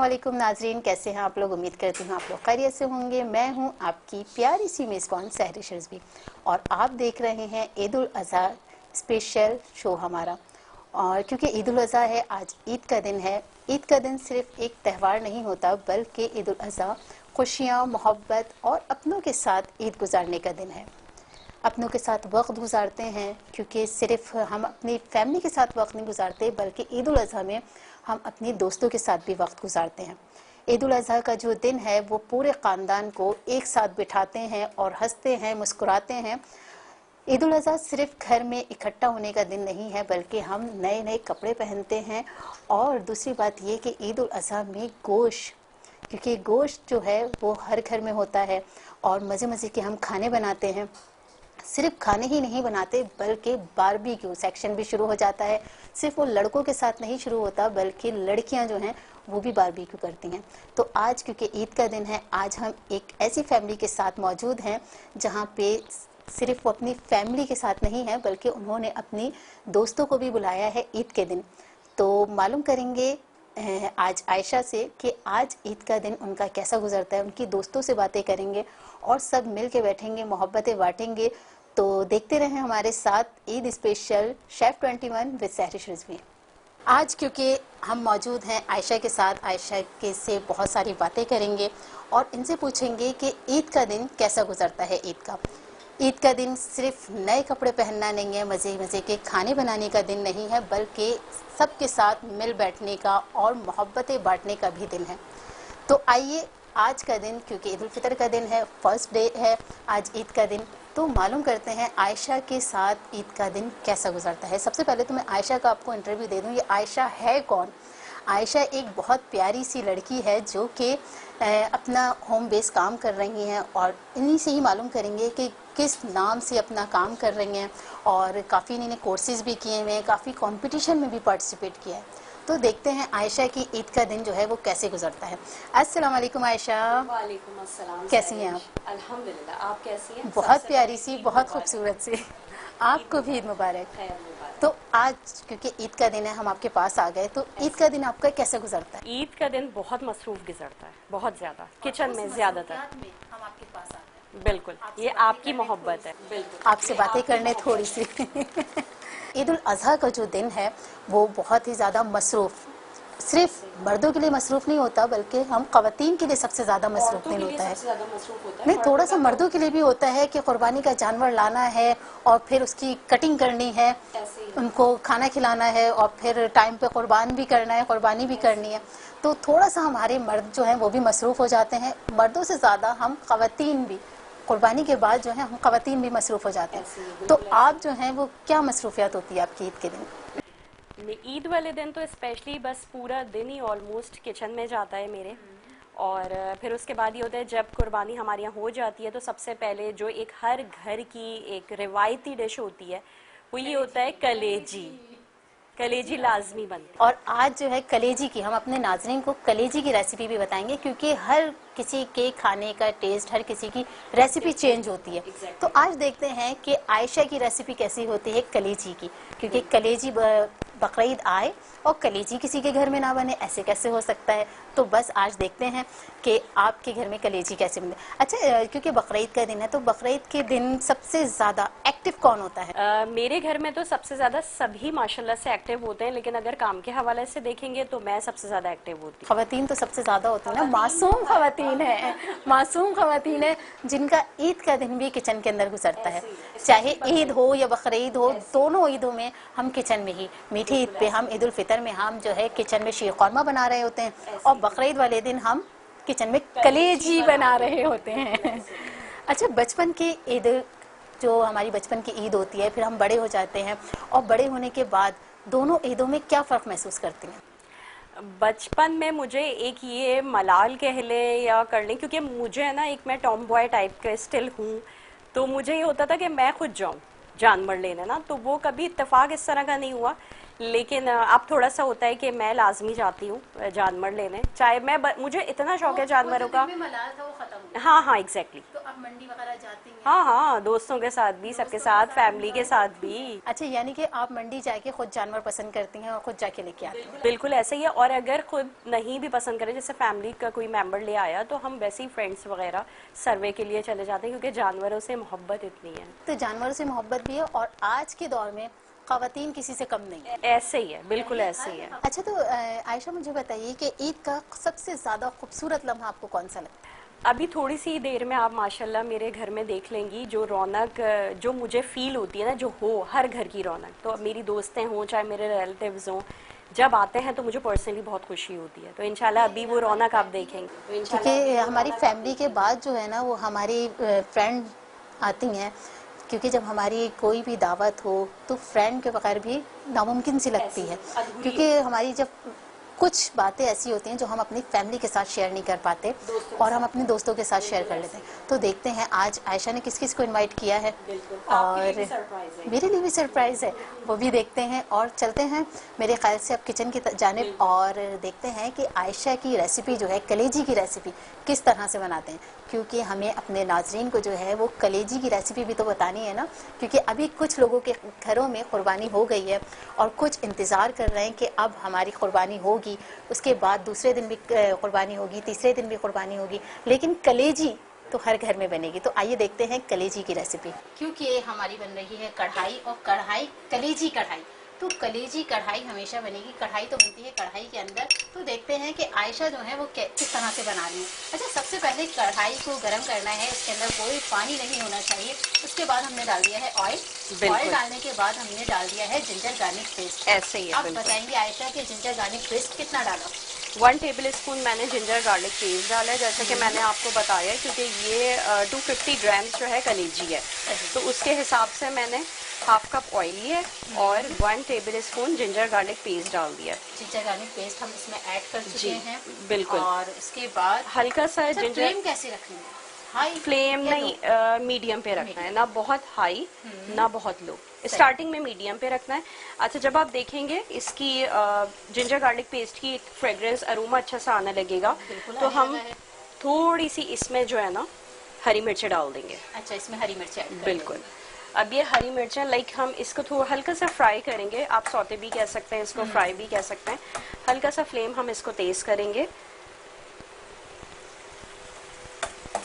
अस्सलामुअलैकुम नाजरीन, कैसे हैं आप लोग। उम्मीद करती हूँ आप लोग खैरियत से होंगे। मैं हूँ आपकी प्यारी सी मेज़बान सहरिश रिजवी और आप देख रहे हैं ईद उल अज़हा स्पेशल शो हमारा। और क्योंकि ईद उल अज़हा है, आज ईद का दिन है। ईद का दिन सिर्फ एक त्यौहार नहीं होता बल्कि ईद उल अज़हा खुशियाँ, मोहब्बत और अपनों के साथ ईद गुजारने का दिन है। अपनों के साथ वक्त गुजारते हैं क्योंकि सिर्फ हम अपनी फैमिली के साथ वक्त नहीं गुजारते बल्कि ईद उल अज़हा में हम अपने दोस्तों के साथ भी वक्त गुजारते हैं। ईद उल अज़हा का जो दिन है वो पूरे ख़ानदान को एक साथ बिठाते हैं और हंसते हैं, मुस्कुराते हैं। ईद उल अज़हा सिर्फ घर में इकट्ठा होने का दिन नहीं है बल्कि हम नए नए कपड़े पहनते हैं। और दूसरी बात ये कि ईद उल अज़हा में गोश्त, क्योंकि गोश्त जो है वो हर घर में होता है और मज़े मज़े के हम खाने बनाते हैं। सिर्फ खाने ही नहीं बनाते बल्कि बारबेक्यू सेक्शन भी शुरू हो जाता है। सिर्फ वो लड़कों के साथ नहीं शुरू होता बल्कि लड़कियां जो हैं वो भी बारबेक्यू करती हैं। तो आज क्योंकि ईद का दिन है, आज हम एक ऐसी फैमिली के साथ मौजूद हैं जहां पे सिर्फ वो अपनी फैमिली के साथ नहीं है बल्कि उन्होंने अपनी दोस्तों को भी बुलाया है ईद के दिन। तो मालूम करेंगे आज आयशा से कि आज ईद का दिन उनका कैसा गुजरता है। उनकी दोस्तों से बातें करेंगे और सब मिल के बैठेंगे, मोहब्बतें बांटेंगे। तो देखते रहें हमारे साथ Eid special chef 21 with Sahrish Rizvi. आज क्योंकि हम मौजूद हैं आयशा के साथ, आयशा के से बहुत सारी बातें करेंगे और इनसे पूछेंगे कि ईद का दिन कैसा गुजरता है। ईद का दिन सिर्फ नए कपड़े पहनना नहीं है, मज़े मज़े के खाने बनाने का दिन नहीं है बल्कि सबके साथ मिल बैठने का और मोहब्बतें बांटने का भी दिन है। तो आइए आज का दिन, क्योंकि ईद उल फितर का दिन है, फर्स्ट डे है आज ईद का दिन, तो मालूम करते हैं आयशा के साथ ईद का दिन कैसा गुजरता है। सबसे पहले तो मैं आयशा का आपको इंटरव्यू दे दूं। ये आयशा है कौन? आयशा एक बहुत प्यारी सी लड़की है जो कि अपना होम बेस काम कर रही हैं और इन्हीं से ही मालूम करेंगे कि किस नाम से अपना काम कर रही हैं। और काफ़ी इन्होंने कोर्सेज़ भी किए हुए हैं, काफ़ी कंपटीशन में भी पार्टिसिपेट किया है। तो देखते हैं आयशा की ईद का दिन जो है वो कैसे गुजरता है। अस्सलाम वालेकुम आयशा। वालेकुम अस्सलाम। कैसी हैं आप? अल्हम्दुलिल्लाह, आप कैसी हैं? बहुत प्यारी सी, बहुत खूबसूरत सी। आपको भी ईद मुबारक। खैर मुबारक। तो आज क्योंकि ईद का दिन है, हम आपके पास आ गए, तो ईद का दिन आपका कैसे गुजरता है? ईद का दिन बहुत मसरूफ गुजरता है, बहुत ज्यादा, किचन में ज्यादातर। हम आपके पास आ गए। बिल्कुल, ये आपकी मोहब्बत है। बिल्कुल, आपसे बातें करने थोड़ी सी। ईद उल अज़हा का जो दिन है वो बहुत ही ज़्यादा मसरूफ़, सिर्फ मर्दों के लिए मसरूफ़ नहीं होता बल्कि हम ख़वातीन के लिए सबसे ज़्यादा मसरूफ़ दिन होता है। नहीं, थोड़ा सा मर्दों के लिए भी होता है कि कुर्बानी का जानवर लाना है और फिर उसकी कटिंग करनी है, उनको खाना खिलाना है और फिर टाइम पे कुर्बान भी करना है, कुर्बानी भी करनी है। तो थोड़ा सा हमारे मर्द जो हैं वो भी मसरूफ़ हो जाते हैं। मर्दों से ज़्यादा हम ख़वातीन भी, कुर्बानी के बाद जो है हम ख़वातीन भी मसरूफ़ हो जाते हैं। तो आप जो हैं वो क्या मसरूफियात होती है आपकी ईद के दिन? ईद वाले दिन तो स्पेशली बस पूरा दिन ही ऑलमोस्ट किचन में जाता है मेरे। और फिर उसके बाद ये होता है जब कुर्बानी हमारे यहाँ हो जाती है तो सबसे पहले जो एक हर घर की एक रिवायती डिश होती है वो ये होता है कलेजी। कलेजी लाजमी बनती है। और आज जो है कलेजी की, हम अपने नाज़रीन को कलेजी की रेसिपी भी बताएंगे क्योंकि हर किसी के खाने का टेस्ट, हर किसी की रेसिपी चेंज होती है। तो आज देखते हैं कि आयशा की रेसिपी कैसी होती है कलेजी की, क्योंकि कलेजी बकरीद आए और कलेजी किसी के घर में ना बने, ऐसे कैसे हो सकता है। तो बस आज देखते हैं कि आपके घर में कलेजी कैसे बने। अच्छा, क्योंकि बकरीद का दिन है तो बकरीद के दिन सबसे ज़्यादा एक्टिव कौन होता है? मेरे घर में तो सबसे ज़्यादा सभी माशाल्लाह से एक्टिव होते हैं, लेकिन अगर काम के हवाले से देखेंगे तो मैं सबसे ज़्यादा एक्टिव होती हूँ। ख़वातीन तो सबसे ज़्यादा होती है ना, मासूम ख़वातीन है, मासूम ख़वातीन है जिनका ईद का दिन भी किचन के अंदर गुजरता है। चाहे ईद हो या बकरीद हो, दोनों ईदों में हम किचन में ही, मीठी ईद पे हम, ईद उल फितर में हम जो है किचन में शीर कौरमा बना रहे होते हैं और बकरीद वाले दिन हम किचन में कलेजी बना रहे होते हैं। अच्छा, बचपन की ईद, जो हमारी बचपन की ईद होती है, फिर हम बड़े हो जाते हैं और बड़े होने के बाद दोनों ईदों में क्या फ़र्क महसूस करती हैं? बचपन में मुझे एक ये मलाल कह ले या कर लें, क्योंकि मुझे है ना, एक मैं टॉम बॉय टाइप का स्टिल हूँ, तो मुझे ये होता था कि मैं खुद जाऊँ जानवर लेने ना, तो वो कभी इत्तेफाक इस तरह का नहीं हुआ। लेकिन अब थोड़ा सा होता है कि मैं लाजमी जाती हूँ जानवर लेने, चाहे मुझे इतना शौक है जानवरों का। मलाल था वो खत्म हाँ हाँ एग्जैक्टली। तो आप मंडी वगैरह जाती हैं? हाँ हाँ, दोस्तों के साथ भी, सबके साथ, फैमिली के साथ भी। अच्छा, यानी कि आप मंडी जाके खुद जानवर पसंद करती हैं और खुद जाके लेके आती हैं? बिल्कुल ऐसे ही है। और अगर खुद नहीं भी पसंद करें, जैसे फैमिली का कोई मेंबर ले आया, तो हम वैसे ही फ्रेंड्स वगैरह सर्वे के लिए चले जाते हैं, क्योंकि जानवरों से मोहब्बत इतनी है। तो जानवरों से मोहब्बत भी है और आज के दौर में ख़वातीन किसी से कम नहीं है। ऐसे ही है, बिल्कुल ऐसे ही है। अच्छा, तो आयशा मुझे बताइए कि ईद का सबसे ज़्यादा खूबसूरत लम्हा आपको कौन सा लगता है? अभी थोड़ी सी देर में आप माशाल्लाह मेरे घर में देख लेंगी जो रौनक जो मुझे फील होती है ना, जो हो हर घर की रौनक। तो मेरी दोस्तें हों चाहे मेरे रिलेटिव्स हों, जब आते हैं तो मुझे पर्सनली बहुत खुशी होती है। तो इंशाल्लाह अभी वो रौनक आप देखेंगे। तो क्योंकि हमारी फैमिली के बाद जो है ना, वो हमारी फ्रेंड आती हैं, क्योंकि जब हमारी कोई भी दावत हो तो फ्रेंड के बगैर भी नामुमकिन सी लगती है, क्योंकि हमारी जब कुछ बातें ऐसी होती हैं जो हम अपनी फैमिली के साथ शेयर नहीं कर पाते और हम अपने दोस्तों के साथ शेयर कर लेते हैं। तो देखते हैं आज आयशा ने किस किस को इनवाइट किया है, और मेरे लिए भी सरप्राइज़ है, वो भी देखते हैं। और चलते हैं मेरे ख्याल से अब किचन की जानिब, और देखते हैं कि आयशा की रेसिपी जो है, कलेजी की रेसिपी किस तरह से बनाते हैं, क्योंकि हमें अपने नाजरीन को जो है वो कलेजी की रेसिपी भी तो बतानी है ना, क्योंकि अभी कुछ लोगों के घरों में कुर्बानी हो गई है और कुछ इंतज़ार कर रहे हैं कि अब हमारी कुर्बानी होगी, उसके बाद दूसरे दिन भी कुर्बानी होगी, तीसरे दिन भी कुर्बानी होगी, लेकिन कलेजी तो हर घर में बनेगी। तो आइए देखते हैं कलेजी की रेसिपी। क्योंकि हमारी बन रही है कढ़ाई, और कढ़ाई कलेजी कढ़ाई, तो कलेजी कढ़ाई हमेशा बनेगी। कढ़ाई तो बनती है कढ़ाई के अंदर। तो देखते हैं कि आयशा जो है वो किस तरह से बना रही है। अच्छा, सबसे पहले कढ़ाई को गर्म करना है, उसके अंदर कोई पानी नहीं होना चाहिए। उसके बाद हमने डाल दिया है ऑयल। ऑयल डालने के बाद हमने डाल दिया है जिंजर गार्लिक पेस्ट। ऐसे ही है। आप बताएंगे आयशा कि जिंजर गार्लिक पेस्ट कितना डाला? 1 टेबलस्पून मैंने जिंजर गार्लिक पेस्ट डाला है, जैसे कि मैंने आपको बताया, क्योंकि ये 250 ग्राम्स जो है कलेजी है, तो उसके हिसाब से मैंने हाफ कप ऑयल है और 1 टेबलस्पून जिंजर गार्लिक पेस्ट डाल दिया। जिंजर गार्लिक पेस्ट हम इसमें ऐड कर चुके हैं। बिल्कुल। और इसके बाद हल्का सा जिंजर, फ्लेम कैसे रखनी है? हाई फ्लेम नहीं, मीडियम पे रखना है, ना बहुत हाई ना बहुत लो, स्टार्टिंग में मीडियम पे रखना है। अच्छा, जब आप देखेंगे इसकी जिंजर गार्लिक पेस्ट की एक फ्रेग्रेंस, अरोमा अच्छा सा आने लगेगा, तो हम थोड़ी सी इसमें जो है ना हरी मिर्चें डाल देंगे। अच्छा, इसमें हरी मिर्चें? बिल्कुल। अब ये हरी मिर्चें हम इसको थोड़ा हल्का सा फ्राई करेंगे, आप सौते भी कह सकते हैं इसको, फ्राई भी कह सकते हैं। हल्का सा फ्लेम हम इसको तेज करेंगे,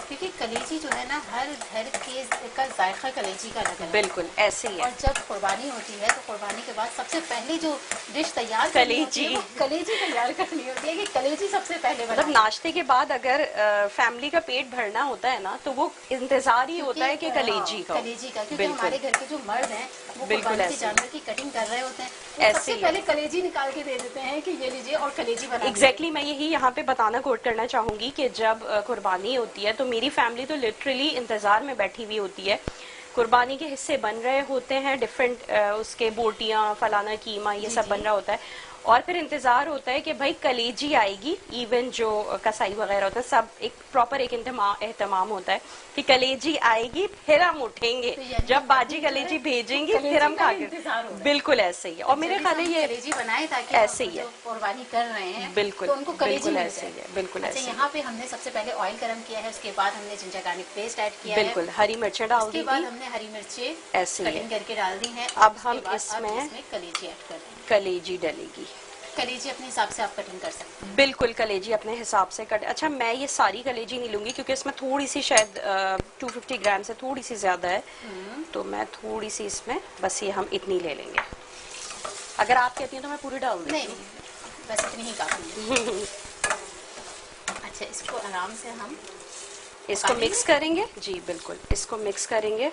क्योंकि कलेजी जो है ना, हर घर के का जायका कलेजी का अलग है। बिल्कुल ऐसे ही है। और जब कुर्बानी होती है तो कुर्बानी के बाद सबसे पहले जो डिश तैयार कलेजी, कलेजी तैयार करनी होती है, कि कलेजी सबसे पहले मतलब नाश्ते के बाद अगर फैमिली का पेट भरना होता है ना, तो वो इंतजार ही होता है कि कलेजी का, क्योंकि हमारे घर के जो मर्द हैं वो कुर्बानी के जानवर की कटिंग कर रहे होते हैं, तो सबसे पहले कलेजी निकाल के दे देते हैं कि ये लीजिए और कलेजी बना। एग्जैक्टली, मैं यही यहाँ पे बताना कोट करना चाहूंगी कि जब कुर्बानी होती है तो मेरी फैमिली तो लिटरली इंतजार में बैठी हुई होती है। कुर्बानी के हिस्से बन रहे होते हैं, डिफरेंट उसके बोटियां, फलाना कीमा, ये सब बन रहा होता है, और फिर इंतजार होता है कि भाई कलेजी आएगी। इवन जो कसाई वगैरह होता है, सब एक प्रॉपर एक एहतमाम होता है कि कलेजी आएगी, फिर हम उठेंगे, तो जब बाजी कलेजी भेजेंगी फिर हम खाएंगे। बिल्कुल ऐसे ही है। और मेरे ख्याल ये कलेजी बनाए ताकि ऐसे ही है, कुर्बानी कर रहे हैं बिल्कुल, तो उनको कलेजी मिल ऐसे ही है, बिल्कुल ऐसे। अच्छा, यहाँ पे हमने सबसे पहले ऑयल गरम किया है, उसके बाद हमने जिंजर गार्लिक पेस्ट ऐड किया है, बिल्कुल हरी मिर्चें डाल दी, उसके बाद हमने हरी मिर्चें ऐसे कटिंग करके डाल दी हैं। अब हम इसमें कलेजी ऐड कर देंगे। कलेजी डलेगी। कलेजी अपने हिसाब से आप कटिंग कर सकते हैं। बिल्कुल, कलेजी अपने हिसाब से कट। अच्छा, मैं ये सारी कलेजी नहीं लूंगी क्योंकि इसमें थोड़ी सी शायद 250 ग्राम से थोड़ी सी ज्यादा है, तो मैं थोड़ी सी इसमें बस ये हम इतनी ले लेंगे। अगर आप कहती हैं तो मैं पूरी डाल दूंगी। नहीं, बस इतनी ही काफी। अच्छा, इसको आराम से हम इसको मिक्स करेंगे। जी बिल्कुल, इसको मिक्स करेंगे।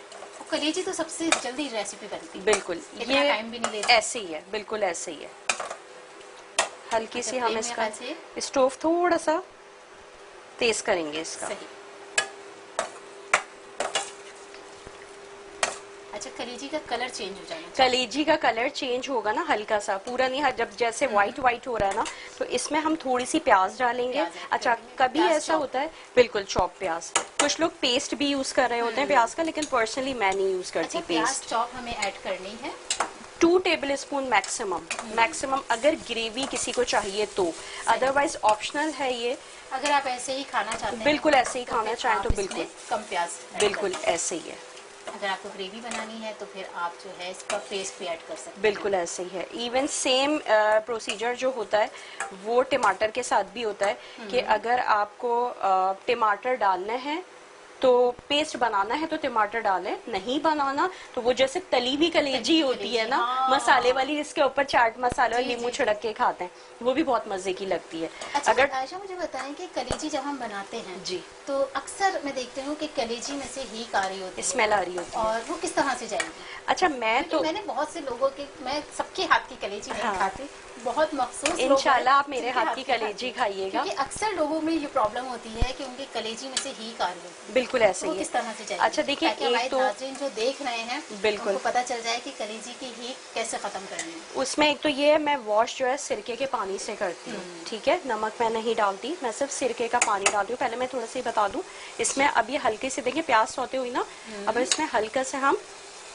कलेजी तो सबसे जल्दी रेसिपी बनती है। बिल्कुल, ये टाइम भी नहीं लेती। ऐसे ही है, बिल्कुल ऐसे ही है। हल्की सी हम इसका स्टोव थोड़ा सा तेज करेंगे इसका। सही। अच्छा, कलेजी का कलर चेंज हो जाएगा। कलेजी का कलर चेंज होगा ना, हल्का सा, पूरा नहीं, जब जैसे व्हाइट हो रहा है ना, तो इसमें हम थोड़ी सी प्याज डालेंगे। अच्छा, कभी ऐसा होता है, बिल्कुल चॉप प्याज, कुछ लोग पेस्ट भी यूज कर रहे होते हैं प्याज का, लेकिन पर्सनली मैं नहीं यूज करती पेस्ट। चॉप हमें ऐड करनी है 2 टेबलस्पून मैक्सिमम। अगर ग्रेवी किसी को चाहिए तो, अदरवाइज ऑप्शनल है ये। अगर आप ऐसे ही खाना चाहते हैं, बिल्कुल ऐसे ही खाना फिर चाहें आप तो इसमें बिल्कुल कम प्याज ऐड बिल्कुल कर ऐसे ही है। सकते हैं। अगर आपको ग्रेवी बनानी है तो फिर आप जो है इसका पेस्ट भी ऐड कर सकते हैं। बिल्कुल ऐसे ही है। इवन सेम प्रोसीजर जो होता है वो टमाटर के साथ भी होता है कि अगर आपको टमाटर डालने हैं तो पेस्ट बनाना है तो टमाटर डालें, नहीं बनाना तो वो जैसे तली हुई कलेजी होती है ना, हाँ। मसाले वाली, जिसके ऊपर चाट मसाला और जी, नींबू जी, छिड़क के खाते हैं, वो भी बहुत मजे की लगती है। अच्छा अगर आयशा, मुझे बताएं कि कलेजी जब हम बनाते हैं जी, तो अक्सर मैं देखती हूँ कि कलेजी में से हीक आ रही होती है, स्मेल आ रही होती है। और वो किस तरह से जाएगी? अच्छा मैं क्योंकि तो मैंने बहुत से लोगों के, मैं सबके हाथ की कलेजी नहीं हाँ। खाती, बहुत मखसूस लोग हैं इंशाल्लाह आप मेरे जिनके हाथ की कलेजी खाइएगा। क्योंकि अक्सर लोगों में ये प्रॉब्लम होती है कि उनकी कलेजी में से हीक आ रही होती है। बिल्कुल ऐसे वो ही है। किस तरह से जाएगी? अच्छा देखिए, ताकि हमारे एक तो नाज़रीन जो देख रहे हैं बिल्कुल उनको पता चल जाए कि कलेजी की हीक कैसे खत्म करनी है। उसमें एक तो ये है, मैं वॉश जो है सिरके के पानी से करती हूँ, ठीक है, नमक मैं नहीं डालती, मैं सिर्फ सिरके का पानी डालती हूँ। पहले मैं थोड़ा सा ही बता दूं, इसमें अब ये हल्के से देखिए प्याज सौते हुई ना, अब इसमें हल्का से हम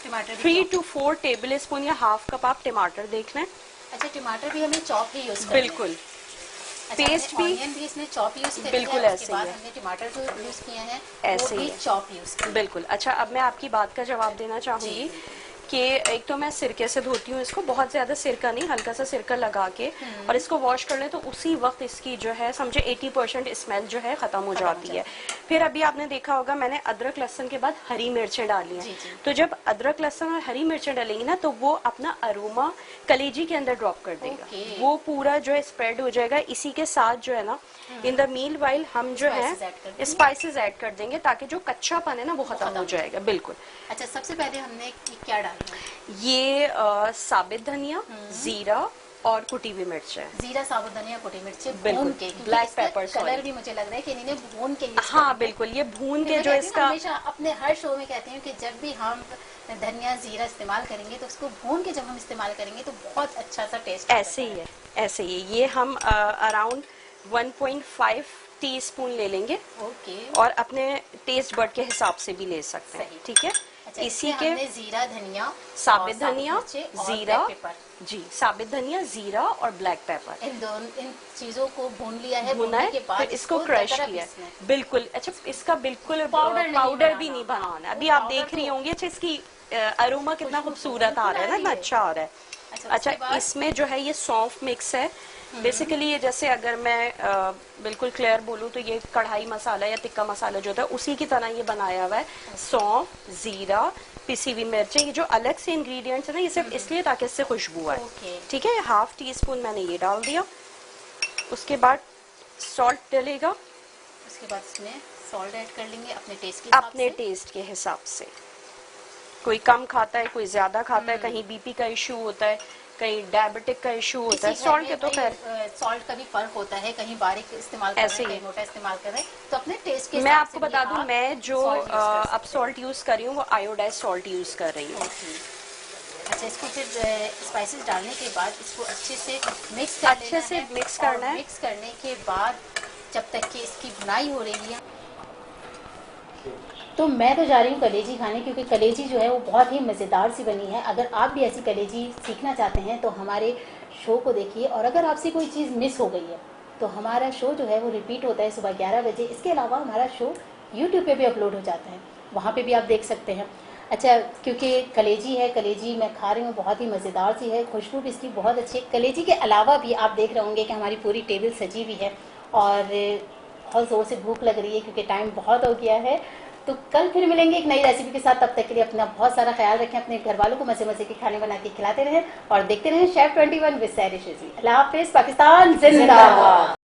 टमाटर भी 3 chop। to 4 टेबल स्पून या हाफ कप आप टमाटर देख लें। अच्छा, टमाटर भी हमें चॉप ही यूज करना है? बिल्कुल अच्छा, पेस्ट हमने भी ऑनियन भी इसमें चॉप यूज किया बिल्कुल है, ऐसे उसके ही बाद है। हमने टमाटर जो यूज किए हैं ऐसे वो ही भी है। चॉप यूज किए। बिल्कुल। अच्छा अब मैं आपकी बात का जवाब देना चाहूंगी कि एक तो मैं सिरके से धोती हूँ इसको, बहुत ज्यादा सिरका नहीं, हल्का सा सिरका लगा के, और इसको वॉश कर लें तो उसी वक्त इसकी जो है समझे 80% स्मेल जो है खत्म हो जाती है। फिर अभी आपने देखा होगा मैंने अदरक लहसुन के बाद हरी मिर्चें डाली हैं, तो जब अदरक लहसुन और हरी मिर्चें डालेंगी ना तो वो अपना अरोमा कलेजी के अंदर ड्रॉप कर देगा, वो पूरा जो है स्प्रेड हो जाएगा। इसी के साथ जो है ना इन द मील वाइल हम जो है स्पाइसेस ऐड कर देंगे ताकि जो कच्चापन है ना वो खत्म हो जाएगा। बिल्कुल। अच्छा, सबसे पहले हमने क्या डाला? ये साबित धनिया, जीरा और कुटी हुई मिर्च है। जीरा, साबुत धनिया, कुटी मिर्च बिल्कुल, के, ब्लैक पेपर, कलर भी मुझे लग रहा है कि इन्हें भून के यूज हाँ बिल्कुल, ये भून के जो इसका, हमेशा अपने हर शो में कहती हूँ कि जब भी हम धनिया जीरा इस्तेमाल करेंगे तो उसको भून के जब हम इस्तेमाल करेंगे तो बहुत अच्छा सा टेस्ट ऐसे ही है, ऐसे ही ये हम अराउंड 1.5 टीस्पून ले लेंगे। ओके। और अपने टेस्ट बर्ड के हिसाब से भी ले सकते हैं, ठीक है। अच्छा, इसी के हमने जीरा, धनिया, साबित धनिया, जीरा, पेपर, जी साबित धनिया, जीरा और ब्लैक पेपर, इन चीजों को भून लिया है, भुना है, के बाद फिर इसको क्रश किया है। बिल्कुल। अच्छा इसका बिल्कुल पाउडर भी नहीं बनाना, अभी आप देख रही होंगी। अच्छा इसकी अरोमा कितना खूबसूरत आ रहा है ना, इतना अच्छा आ रहा है। अच्छा इसमें जो है ये सौंफ मिक्स है। बेसिकली ये जैसे अगर मैं बिल्कुल क्लियर बोलूँ तो ये कढ़ाई मसाला या टिक्का मसाला जो होता है उसी की तरह ये बनाया हुआ है। सौंफ, जीरा, पिसी हुई मिर्चें, ये जो अलग से इंग्रेडिएंट्स है ना ये सिर्फ इसलिए ताकि इससे खुशबू आए, ठीक है। हाफ टी स्पून मैंने ये डाल दिया। उसके बाद सॉल्ट डलेगा, उसके बाद इसमें सॉल्ट ऐड कर लेंगे अपने टेस्ट के हिसाब से। कोई कम खाता है, कोई ज्यादा खाता है, कहीं बीपी का इशू होता है, कहीं डायबिटिक का इशू होता है। सॉल्ट के तो खैर सॉल्ट का भी फर्क होता है, कहीं बारीक इस्तेमाल कर रहे हैं, कहीं मोटा इस्तेमाल कर रहे हैं, तो अपने टेस्ट के मैं आपको बता दूं, मैं जो अब सॉल्ट यूज कर रही हूँ वो आयोडाइज सॉल्ट यूज कर रही हूँ। अच्छा, इसको फिर स्पाइसेस डालने के बाद इसको अच्छे से मिक्स करना है। मिक्स करने के बाद जब तक कि इसकी भुनाई हो रही है, तो मैं तो जा रही हूँ कलेजी खाने, क्योंकि कलेजी जो है वो बहुत ही मज़ेदार सी बनी है। अगर आप भी ऐसी कलेजी सीखना चाहते हैं तो हमारे शो को देखिए, और अगर आपसे कोई चीज़ मिस हो गई है तो हमारा शो जो है वो रिपीट होता है सुबह 11 बजे। इसके अलावा हमारा शो यूट्यूब पे भी अपलोड हो जाता है, वहाँ पे भी आप देख सकते हैं। अच्छा, क्योंकि कलेजी है, कलेजी मैं खा रही हूँ, बहुत ही मज़ेदार सी है, खुशबू भी इसकी बहुत अच्छी है। कलेजी के अलावा भी आप देख रहे होंगे कि हमारी पूरी टेबल सजी हुई है और बहुत ज़ोर से भूख लग रही है क्योंकि टाइम बहुत हो गया है। तो कल फिर मिलेंगे एक नई रेसिपी के साथ। तब तक के लिए अपना बहुत सारा ख्याल रखें, अपने घर वालों को मज़े मज़े के खाने बना के खिलाते रहें और देखते रहें शेफ 21 विद सैरिश रिजवी। अल्लाह हाफिज़, पाकिस्तान जिंदाबाद।